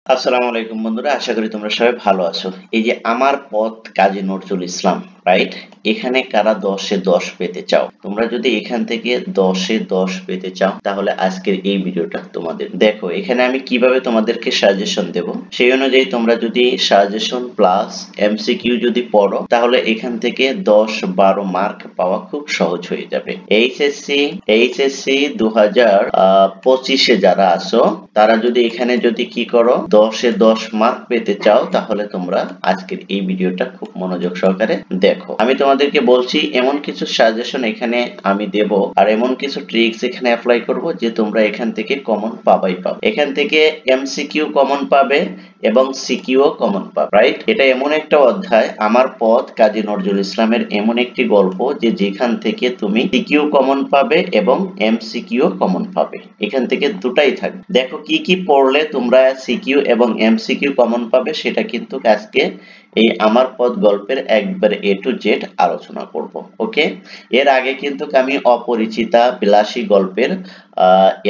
আসসালামু আলাইকুম বন্ধুরা, আশা করি তোমরা সবাই ভালো আছো। এই যে আমার পথ কাজী নজরুল ইসলাম, রাইট? এখানে কারা 10-এ 10 পেতে চাও? তোমরা যদি এখান থেকে 10-এ 10 পেতে চাও তাহলে আজকের এই ভিডিওটা তোমাদের। দেখো এখানে আমি কিভাবে তোমাদেরকে সাজেশন দেব সেই অনুযায়ী তোমরা যদি সাজেশন প্লাস এমসিকিউ যদি পড়ো তাহলে এখান থেকে 10-12 মার্ক পাওয়া খুব সহজ হয়ে যাবে। এইচএসসি 2025-এ যারা আছো তারা যদি এখানে যদি কি করো 10-এ 10 মার্ক পেতে চাও তাহলে তোমরা আজকের এই ভিডিওটা খুব মনোযোগ সহকারে দেখো। আমি তোমাদেরকে বলছি এমন কিছু সাজেশন এখানে আমি দেব আর এমন কিছু ট্রিক্স এখানে অ্যাপ্লাই করব যে তোমরা এখান থেকে কমন পাবাই পাবে। এখান থেকে এমসিকিউ কমন পাবে এবং সিকিউ কমন পাবে, রাইট? এটা এমন একটা অধ্যায়, আমার পথ কাজী নজরুল ইসলামের এমন একটি গল্প যে যেখান থেকে তুমি সিকিউ কমন পাবে এবং এমসিকিউ কমন পাবে। এখান থেকে দুটাই থাকবে। দেখো কি কি পড়লে তোমরা সিকিউ এবং এমসিকিউ কমন পাবে সেটা কিন্তু আজকে এই আমার পথ গল্পের একবার এ টু জেড আলোচনা করব। ওকে, এর আগে কিন্তু আমি অপরিচিতা বিলাসী গল্পের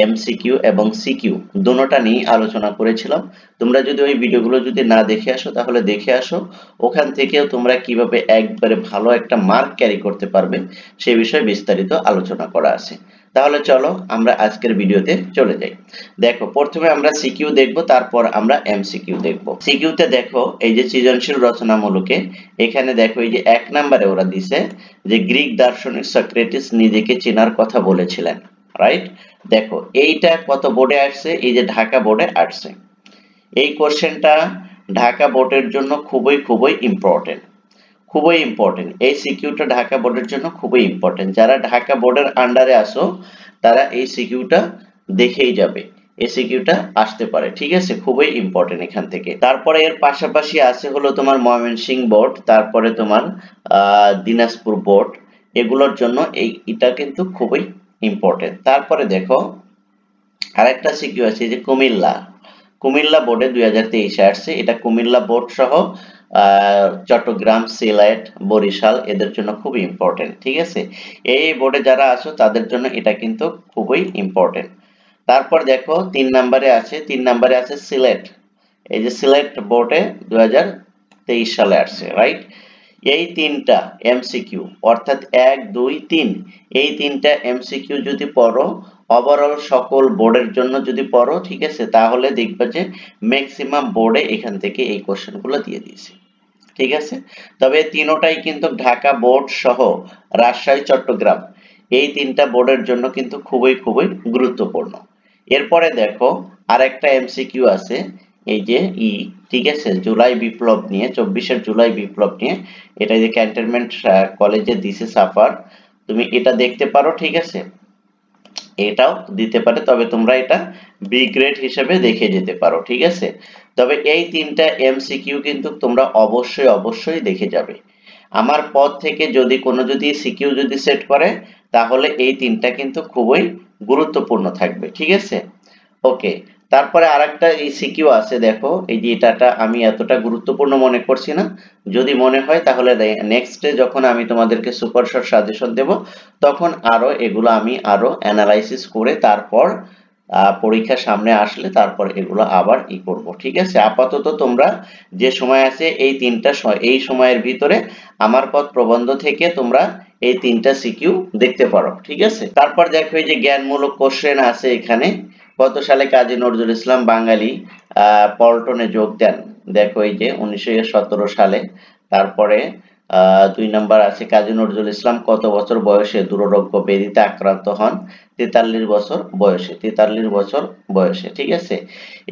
এমসিকিউ এবং সিকিউ দুটোটা নিয়ে আলোচনা করেছিলাম। তোমরা যদি ওই ভিডিওগুলো যদি না দেখে আসো তাহলে দেখে আসো, ওখান থেকেও তোমরা কিভাবে একবারে ভালো একটা মার্ক ক্যারি করতে পারবে সে বিষয়ে বিস্তারিত আলোচনা করা আছে। তাহলে চলো আমরা আজকের ভিডিওতে চলে যাই। দেখো প্রথমে আমরা সিকিউ দেখব, তারপর আমরা এমসিকিউ দেখব। সিকিউতে দেখো এই যে সৃজনশীল রচনামূলকে এখানে দেখো এই যে 1 নম্বরে ওরা দিছে যে গ্রিক দার্শনিক সক্রেটিস নিজেকে চেনার কথা বলেছিলেন, রাইট? দেখো এইটা কত বোর্ডে আসছে, এই যে ঢাকা বোর্ডে আসছে। এই কোশ্চেনটা ঢাকা বোর্ডের জন্য খুবই ইম্পর্টেন্ট, খুবই ইম্পর্টেন্ট। এই সিকিউটা ঢাকা বোর্ডের জন্য খুবই ইম্পর্টেন্ট। যারা ঢাকা বোর্ডের আন্ডারে আসো তারা এই সিকিউটা দেখেই যাবে, এই সিকিউটা আসতে পারে, ঠিক আছে? খুবই ইম্পর্টেন্ট এখান থেকে। তারপরে এর পাশাপাশি আছে হলো তোমার ময়মনসিংহ বোর্ড, তারপরে তোমার দিনাজপুর বোর্ড, এগুলোর জন্য এটা কিন্তু খুবই ইম্পর্টেন্ট। তারপরে দেখো আরেকটা সিকিউ আছে যে কুমিল্লা বোর্ডে 2023-এ আসছে। এটা কুমিল্লা বোর্ড সহ চট্টগ্রাম, সিলেট, বরিশাল এদের জন্য খুবই ইম্পর্টেন্ট, ঠিক আছে? এই বোর্ডে যারা আছো তাদের জন্য এটা কিন্তু খুবই ইম্পর্টেন্ট। তারপর দেখো 3 নম্বরে আছে সিলেট। এই যে সিলেট বোর্ডে 2023 সালে আসছে, রাইট? এই তিনটা এমসিকিউ অর্থাৎ 1 2 3 এই তিনটা এমসিকিউ যদি পড়ো ওভারঅল সকল বোর্ডের জন্য যদি পড়ো, ঠিক আছে, তাহলে দেখবে যে ম্যাক্সিমাম বোর্ডে এখান থেকে এই কোশ্চেনগুলো দিয়ে দিয়েছে, ঠিক আছে? তবে তিনোটাই কিন্তু ঢাকা বোর্ড সহ রাজশাহী, চট্টগ্রাম এই তিনটা বোর্ডের জন্য কিন্তু খুবই গুরুত্বপূর্ণ। এরপরে দেখো আরেকটা এমসিকিউ আছে এই যে ঠিক আছে, জুলাই বিপ্লব নিয়ে, 24-এর জুলাই বিপ্লব নিয়ে। এটা যে ক্যান্টনমেন্ট কলেজে দিছে সাফার, তুমি এটা দেখতে পারো, ঠিক আছে? এটাও দিতে পারে, তবে তোমরা এটা বি গ্রেড হিসেবে দেখে যেতে পারো, ঠিক আছে? তবে এই তিনটা এমসিকিউ কিন্তু তোমরা অবশ্যই দেখে যাবে। আমার পথ থেকে যদি সিকিউ যদি সেট করে তাহলে এই তিনটা কিন্তু খুবই গুরুত্বপূর্ণ থাকবে, ঠিক আছে? ওকে, তারপরে আরেকটা এই সিকিউ আছে, দেখো এই যে এটা আমি এতটা গুরুত্বপূর্ণ মনে করছি না, যদি মনে হয় তাহলে নেক্সটে যখন আমি তোমাদেরকে সুপার শর্ট সাজেশন দেব তখন এগুলো আমি আরো অ্যানালাইসিস করে তারপর পরীক্ষা সামনে আসলে তারপর এগুলো আবার করব, ঠিক আছে? আপাতত তোমরা যে সময় আছে এই সময়ের ভিতরে আমার পথ প্রবন্ধ থেকে তোমরা এই তিনটা সিকিউ দেখতে পারো, ঠিক আছে? তারপর দেখো এই যে জ্ঞানমূলক কোশ্চেন আছে এখানে। কত সালে কাজী নজরুল ইসলাম বাঙালি পল্টনে যোগ দেন? দেখো এই যে 1917 সালে। তারপরে 2 নাম্বার আছে কাজী নজরুল ইসলাম কত বছর বয়সে দুরারোগ্য ব্যাধিতে আক্রান্ত হন? 43 বছর বয়সে, 43 বছর বয়সে, ঠিক আছে?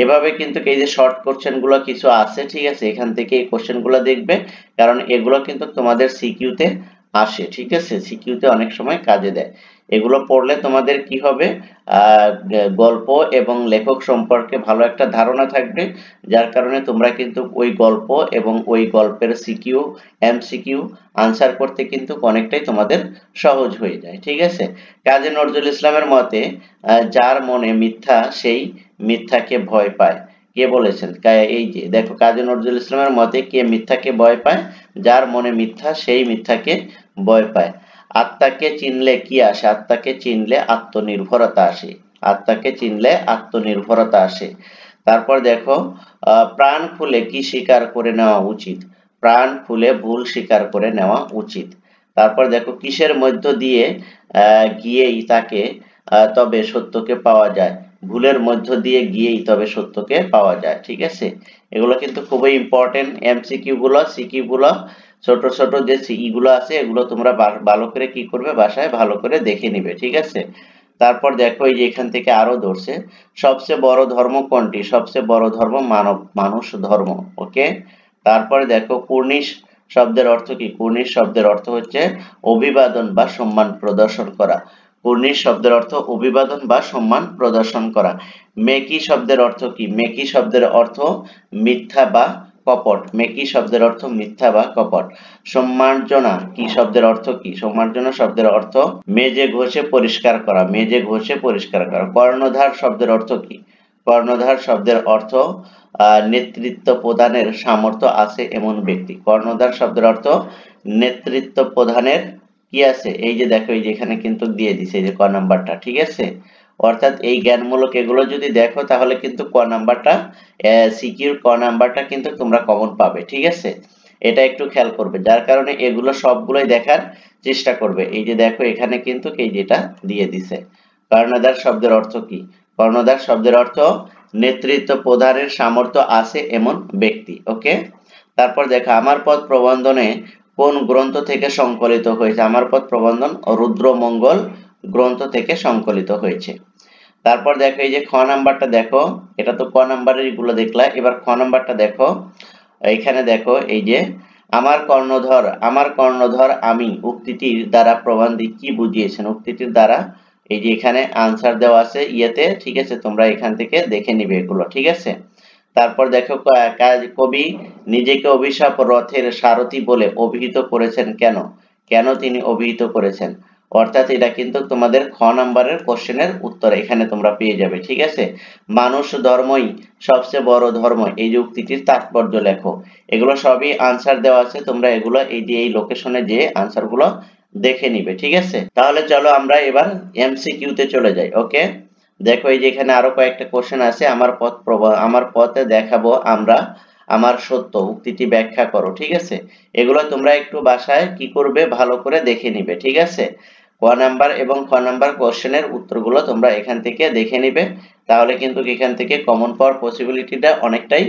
এভাবে কিন্তু এই যে শর্ট কোশ্চেন গুলো কিছু আছে, ঠিক আছে? এখান থেকে এই কোশ্চেন গুলো দেখবে, কারণ এগুলো কিন্তু তোমাদের সিকিউতে আসে, ঠিক আছে? সিকিউতে অনেক সময় কাজে দেয়। এগুলো পড়লে তোমাদের কি হবে, গল্প এবং লেখক সম্পর্কে ভালো একটা ধারণা থাকবে, যার কারণে তোমরা কিন্তু ওই গল্প এবং ওই গল্পের সিকিউ এমসিকিউ আনসার করতে কিন্তু অনেকটাই তোমাদের সহজ হয়ে যায়, ঠিক আছে? কাজী নজরুল ইসলামের মতে যার মনে মিথ্যা সেই মিথ্যাকে ভয় পায়, কে বলেছেন? এই যে দেখো কাজী নজরুল ইসলামের মতে কে মিথ্যাকে ভয় পায়? যার মনে মিথ্যা সেই মিথ্যাকে ভয় পায়। আত্মাকে চিনলে কি আসে? আত্মাকে চিনলে আত্মনির্ভরতা আসে, আত্মাকে চিনলে আত্মনির্ভরতা আসে। তারপর দেখো প্রাণ খুলে কি স্বীকার করে নেওয়া উচিত, প্রাণ খুলে ভুল স্বীকার করে নেওয়া উচিত। তারপর দেখো কিসের মধ্য দিয়ে গিয়েই তাকে তবে সত্যকে পাওয়া যায়, ভুলের মধ্য দিয়ে গিয়েই তবে সত্যকে পাওয়া যায়। ঠিক আছে, এগুলো কিন্তু খুবই ইম্পর্টেন্ট। এমসিকিউ গুলো, সিকিউ গুলো, ছোট ছোট যে সিই গুলো আছে এগুলো তোমরা ভালো করে কি করবে, বাসায় ভালো করে দেখে নিবে। ঠিক আছে, তারপর দেখো এই যে এখান থেকে আরো ধরছে, সবচেয়ে বড় ধর্ম কোনটি, সবচেয়ে বড় ধর্ম মানুষ ধর্ম। ওকে, তারপরে দেখো কুর্নিশ শব্দের অর্থ কি, কুর্নিশ শব্দের অর্থ হচ্ছে অভিবাদন বা সম্মান প্রদর্শন করা। কুর্নিশ শব্দের অর্থ অভিবাদন বা সম্মান প্রদর্শন করা। মেকি শব্দের অর্থ কি, মেকি শব্দের অর্থ মিথ্যা বা কপট, মেকি শব্দের অর্থ মিথ্যা বা কপট। সম্মার্জনা কি শব্দের অর্থ কি, সম্মার্জনা শব্দের অর্থ মেজে ঘষে পরিষ্কার করা, মেজে ঘষে পরিষ্কার করা। কর্ণধার শব্দের অর্থ কি, কর্ণধার শব্দের অর্থ নেতৃত্ব প্রদানের সামর্থ্য আছে এমন ব্যক্তি। কর্ণধার শব্দের অর্থ নেতৃত্ব প্রদানের কি আছে, এই যে দেখো এই যে এখানে কিন্তু দিয়ে দিছে এই যে ক নাম্বারটা। ঠিক আছে, অর্থাৎ এই জ্ঞানমূলক এগুলো যদি দেখো তাহলে কিন্তু ক নাম্বারটা, সিকিউর ক নাম্বারটা কিন্তু তোমরা কমন পাবে। ঠিক আছে, এটা একটু খেয়াল করবে, যার কারণে এগুলো সবগুলোই দেখার চেষ্টা করবে। এই যে দেখো এখানে কিন্তু এই যেটা দিয়ে দিছে, কর্ণধার শব্দের অর্থ কি, কর্ণধার শব্দের অর্থ নেতৃত্ব প্রদানের সামর্থ্য আছে এমন ব্যক্তি। ওকে, তারপর দেখো আমার পথ প্রবন্ধনে কোন গ্রন্থ থেকে সংকলিত হয়েছে, আমার পথ প্রবন্ধন রুদ্রমঙ্গল গ্রন্থ থেকে সংকলিত হয়েছে। তারপর দেখো এই যে খ নাম্বারটা দেখো, এটা তো ক নাম্বারের গুলো দেখলা, এবার খ নাম্বারটা দেখো। এখানে দেখো এই যে আমার কর্ণধর আমি উক্তিটির দ্বারা প্রবন্ধী কি বুঝিয়েছেন, উক্তিটির দ্বারা এই যে এখানে আনসার দেওয়া আছে ইয়েতে। ঠিক আছে, তোমরা এখান থেকে দেখে নিবে এগুলো। ঠিক আছে, তারপর দেখো কবি নিজেকে অভিশাপ রথের সারথি বলে অভিহিত করেছেন কেন, কেন তিনি অভিহিত করেছেন, অর্থাৎ এটা কিন্তু তোমাদের খ নাম্বারের কোশ্চেনের উত্তর এখানে তোমরা পেয়ে যাবে। ঠিক আছে, মানুষ ধর্মই সবচেয়ে বড় ধর্ম, এই যে উক্তিটির তাৎপর্য লেখো। এগুলো সবই আনসার দেওয়া আছে, তোমরা এগুলো এই যে এই লোকেশনে যে আনসার গুলো দেখে নিবে। ঠিক আছে, তাহলে চলো আমরা এবার এমসিকিউ তে চলে যাই। ওকে, দেখো এই যে এখানে আরো কয়েকটা কোশ্চেন আছে। আমার পথে দেখাবো আমরা আমার সত্য, উক্তিটি ব্যাখ্যা করো। ঠিক আছে, এগুলো তোমরা একটু বাসায় কি করবে, ভালো করে দেখে নিবে। ঠিক আছে, ক নাম্বার এবং খ নাম্বার কোশ্চেনের উত্তরগুলো তোমরা এখান থেকে দেখে নিবে, তাহলে কিন্তু এখান থেকে কমন পাওয়ার পসিবিলিটিটা অনেকটাই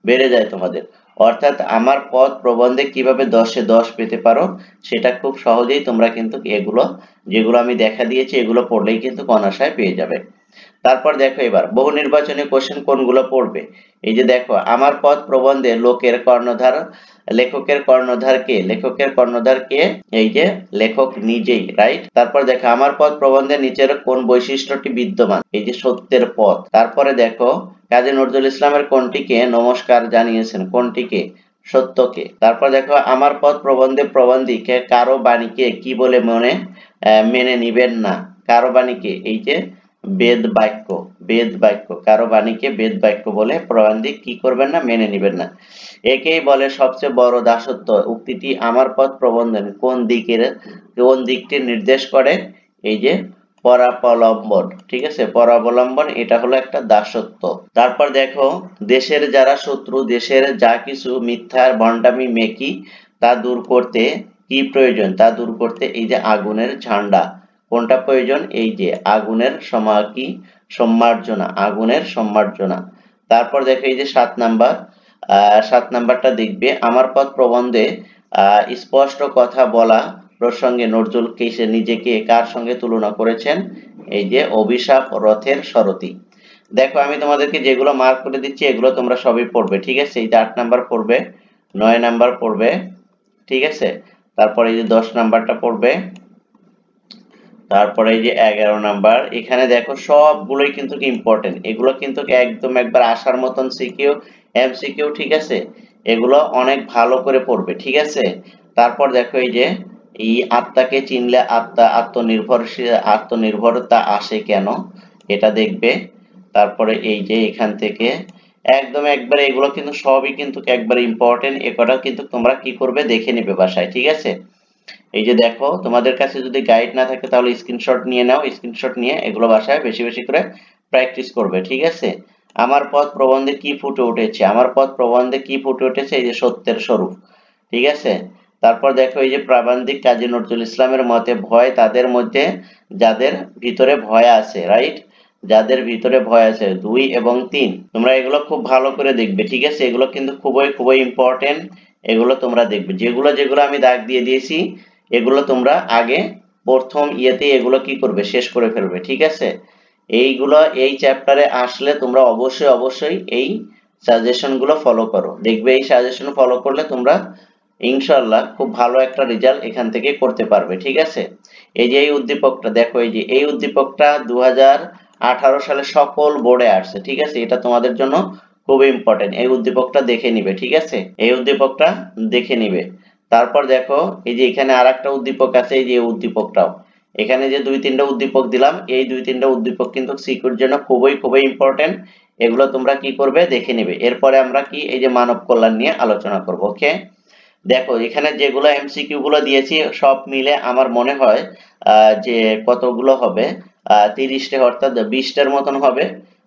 বেড়ে যায় তোমাদের। অর্থাৎ আমার পথ প্রবন্ধে কিভাবে 10-এ 10 পেতে পারো সেটা খুব সহজেই তোমরা কিন্তু এগুলো যেগুলো আমি দেখা দিয়েছি এগুলো পড়লেই কিন্তু অনায়াসে পেয়ে যাবে। তারপর দেখো এবার বহু নির্বাচনী কোশ্চেন কোনগুলো পড়বে। এই যে দেখো আমার পথ প্রবন্ধে লেখকের কর্ণধার কে, এই যে লেখক নিজেই, রাইট। তারপর দেখো আমার পথ প্রবন্ধে নিচের কোন বৈশিষ্ট্যটি বিদ্যমান, এই যে সত্যের পথ। তারপরে দেখো কাজী নজরুল ইসলামের কোনটিকে নমস্কার জানিয়েছেন, কোনটিকে, সত্যকে। তারপর দেখো আমার পথ প্রবন্ধে প্রবন্ধীকে কারো বাণীকে কি বলে মেনে নিবেন না, কারো বাণীকে এই যে বেদ বাক্য, কারো বাণীকে বেদ বাক্য বলে প্রবন্ধী কি করবেন না, মেনে নিবেন না। একেই বলে সবচেয়ে বড় দাসত্ব, উক্তিটি আমার পথ প্রবন্ধন কোন দিকটি নির্দেশ করে, এই যে পরাবলম্বন। ঠিক আছে, পরাবলম্বন এটা হলো একটা দাসত্ব। তারপর দেখো দেশের যারা শত্রু, দেশের যা কিছু মিথ্যার ভণ্ডামি মেকি তা দূর করতে কি প্রয়োজন, তা দূর করতে এই যে আগুনের ঝান্ডা, কোনটা প্রয়োজন, এই যে আগুনের সম্মার্জনা, আগুনের সম্মার্জনা। তারপর দেখো এই যে 7 নাম্বারটা দেখবে আমার পথ প্রবন্ধে স্পষ্ট কথা বলা প্রসঙ্গে নজরুল নিজেকে কার সঙ্গে তুলনা করেছেন, এই যে অভিশাপ রথের সারথি। দেখো আমি তোমাদেরকে যেগুলো মার্ক করে দিচ্ছি এগুলো তোমরা সবই পড়বে। ঠিক আছে, এই যে 8 নাম্বার পড়বে, 9 নাম্বার পড়বে। ঠিক আছে, তারপরে এই যে 10 নাম্বারটা পড়বে, তারপরে এই যে 11 নাম্বার। এখানে দেখো সবগুলোই কিন্তু ইম্পর্টেন্ট, এগুলো কিন্তু একদম একবার আসার মতন সিকিউ এমসিকিউ। ঠিক আছে, এগুলো অনেক ভালো করে পড়বে। ঠিক আছে, তারপর দেখো এই যে এই আত্মাকে চিনলে আত্মনির্ভরতা আসে কেন, এটা দেখবে। তারপরে এই যে এখান থেকে একদম একবার এগুলো কিন্তু সবই কিন্তু একবার ইম্পর্টেন্ট, একটা কিন্তু তোমরা কি করবে, দেখে নেবে বাসায়। ঠিক আছে, এই যে দেখো তোমাদের কাছে যদি গাইড না থাকে তাহলে স্ক্রিনশট নিয়ে নাও, স্ক্রিনশট নিয়ে এগুলো বাসায় বেশি বেশি করে প্র্যাকটিস করবে। ঠিক আছে, আমার পথ প্রবন্ধে কি ফুটে উঠেছে, আমার পথ প্রবন্ধে কি ফুটে উঠেছে, এই যে সত্যের স্বরূপ, ঠিক আছে। তারপর দেখো এই যে প্রাবন্ধিক কাজী নজরুল ইসলামের মতে ভয় তাদের মধ্যে যাদের ভিতরে ভয় আছে, রাইট, যাদের ভিতরে ভয় আছে, 2 এবং 3। তোমরা এগুলো খুব ভালো করে দেখবে, ঠিক আছে, এগুলো কিন্তু খুবই খুবই ইম্পর্টেন্ট। এগুলো তোমরা দেখবে, যেগুলো যেগুলো আমি দাগ দিয়ে দিয়েছি এগুলো তোমরা আগে প্রথম ইয়েতে এগুলো কি করবে, শেষ করে ফেলবে, ঠিক আছে। এইগুলো এই চ্যাপ্টারে আসলে তোমরা অবশ্যই অবশ্যই এই সাজেশন গুলো ফলো করো, দেখবে এই সাজেশন ফলো করলে তোমরা ইনশাআল্লাহ খুব ভালো একটা রেজাল্ট এখান থেকে করতে পারবে, ঠিক আছে। এই যে এই উদ্দীপকটা দেখো, এই যে এই উদ্দীপকটা 2018 সালে সকল বোর্ডে আসছে, ঠিক আছে, এটা তোমাদের জন্য খুব ইম্পর্টেন্ট, এই উদ্দীপকটা দেখে নিবে, ঠিক আছে, এই উদ্দীপকটা দেখে নিবে। তারপর দেখো এই যে এখানে আরেকটা উদ্দীপক আছে, এই যে উদ্দীপকটাও, এখানে যে 2-3টা উদ্দীপক দিলাম, এই 2-3টা উদ্দীপক কিন্তু সিকিউর জন্য খুবই খুবই ইম্পর্টেন্ট, এগুলো তোমরা কি করবে দেখে নিবে। এরপরে আমরা কি এই যে মানব কল্যাণ নিয়ে আলোচনা করব, ওকে। দেখো এখানে যেগুলো এমসিকিউ গুলো দিয়েছি সব মিলে আমার মনে হয় যে কতগুলো হবে, 30টা অর্থাৎ 20টার মতন হবে,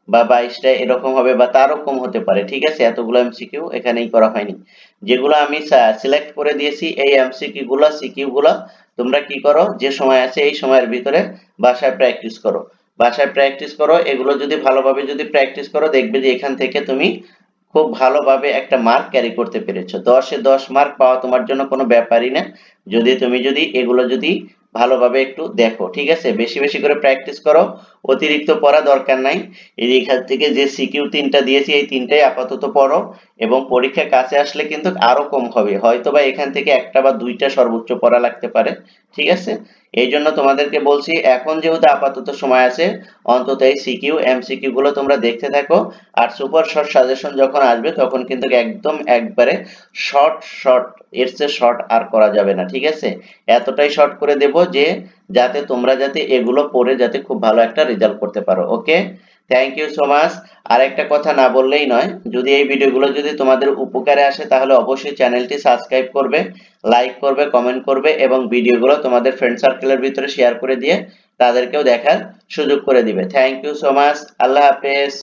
বা 22টা এরকম হবে, বা তারও কম হতে পারে, ঠিক আছে, এতগুলো এমসিকিউ এখানেই করা হয়নি। যেগুলো আমি সিলেক্ট করে দিয়েছি এই এমসিকিউ গুলো সিকিউ গুলো তোমরা কি করো, যে সময় আছে এই সময়ের ভিতরে বাসায় প্র্যাকটিস করো, বাসায় প্র্যাকটিস করো, এগুলো যদি ভালোভাবে যদি প্র্যাকটিস করো দেখবে যে এখান থেকে তুমি খুব ভালোভাবে একটা মার্ক ক্যারি করতে পেরেছো, 10-এ 10 মার্ক পাওয়া তোমার জন্য কোনো ব্যাপারই না, যদি এগুলো যদি ভালোভাবে একটু দেখো, ঠিক আছে, বেশি বেশি করে প্র্যাকটিস করো, অতিরিক্ত পড়া দরকার নাই। এই যে এখান থেকে যে সিকিউ 3টা দিয়েছি এই 3টাই আপাতত পড়ো, এবং পরীক্ষা কাছে আসলে কিন্তু আরো কম হবে, হয়তোবা এখান থেকে একটা বা 2টা সর্বোচ্চ পড়া লাগতে পারে, ঠিক আছে। এই জন্য তোমাদেরকে বলছি এখন যেহেতু আপাতত সময় আছে, অন্তত এই সিকিউ এমসিকিউ গুলো তোমরা দেখতে থাকো। আর সুপার শর্ট সাজেশন যখন আসবে তখন কিন্তু একদম একবারে শর্ট শর্ট, এর চেয়ে শর্ট আর করা যাবে না, ঠিক আছে, এতটাই শর্ট করে দেব যে যাতে তোমরা যাতে এগুলো পড়ে যাতে খুব ভালো একটা রেজাল্ট করতে পারো, okay. Thank you so much. আর একটা কথা না বললেই নয়, যদি এই ভিডিওগুলো যদি তোমাদের উপকারে আসে তাহলে অবশ্যই চ্যানেলটি সাবস্ক্রাইব করবে, লাইক করবে, কমেন্ট করবে, এবং ভিডিওগুলো তোমাদের ফ্রেন্ড সার্কেলের ভিতরে শেয়ার করে দিয়ে তাদেরকেও দেখার সুযোগ করে দিবে। থ্যাংক ইউ সো মাচ, আল্লাহ হাফেজ।